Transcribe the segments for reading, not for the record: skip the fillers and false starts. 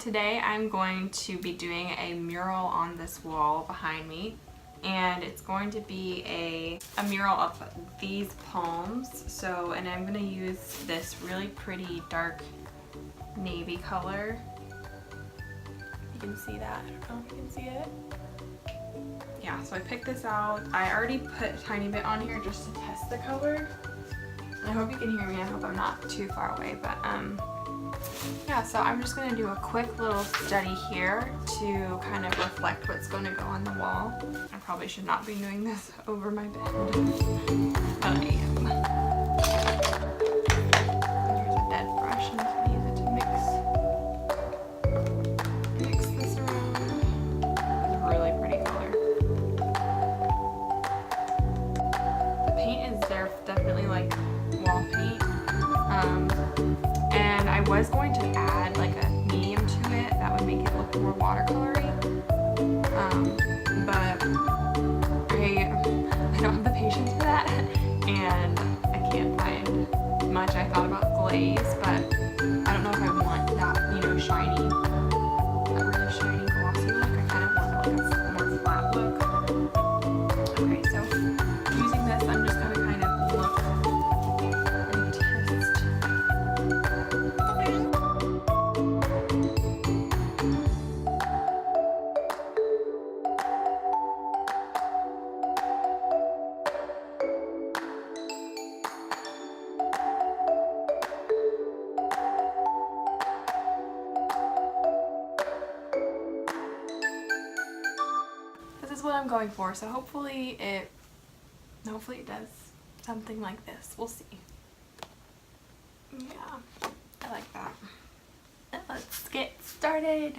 today I'm going to be doing a mural on this wall behind me, and it's going to be a mural of these palms. So, and I'm going to use this really pretty dark navy color. You can see that. I don't know if you can see it. Yeah, so I picked this out. I already put a tiny bit on here just to test the color. I hope you can hear me. I hope I'm not too far away, but yeah, so I'm just gonna do a quick little study here to kind of reflect what's going to go on the wall. I probably should not be doing this over my bed, but I am. Here's a dead brush, and I'm gonna use it to mix this around. It's a really pretty color. The paint is there, definitely like wall paint. And I was going to add like a medium to it that would make it look more watercolory, but I don't have the patience for that, and I can't find much. I thought about glaze, but I don't know if I want that, you know, shiny, that really shiny glossy look. I kind of want like a more flat look. Okay, so using this, I'm just gonna kind of look and test. This is what I'm going for, so hopefully it does something like this. We'll see. Yeah, I like that. Let's get started.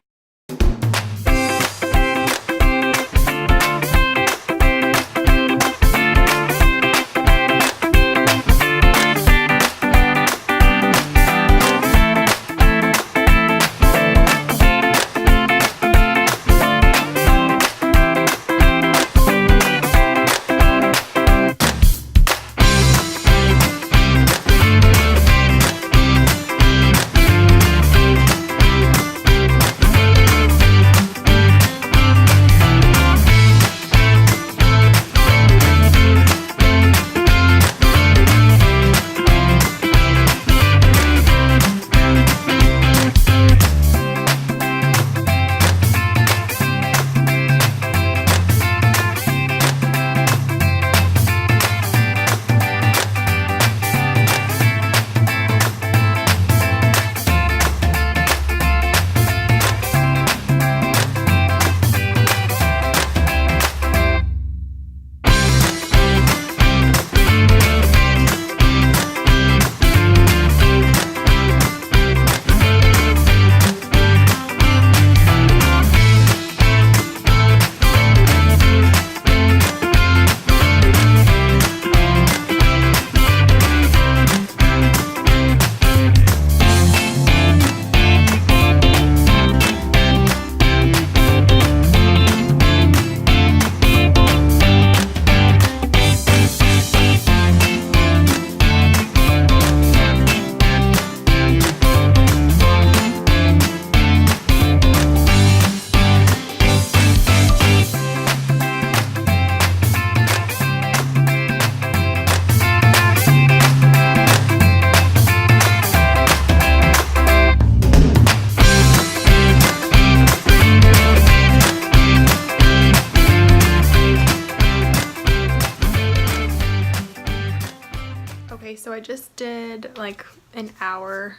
Okay, so I just did like an hour,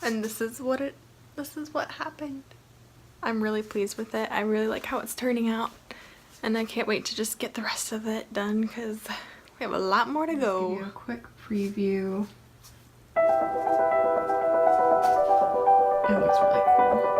and this is what happened. I'm really pleased with it. I really like how it's turning out, and I can't wait to just get the rest of it done because we have a lot more to go. Give you a quick preview. It looks really cool.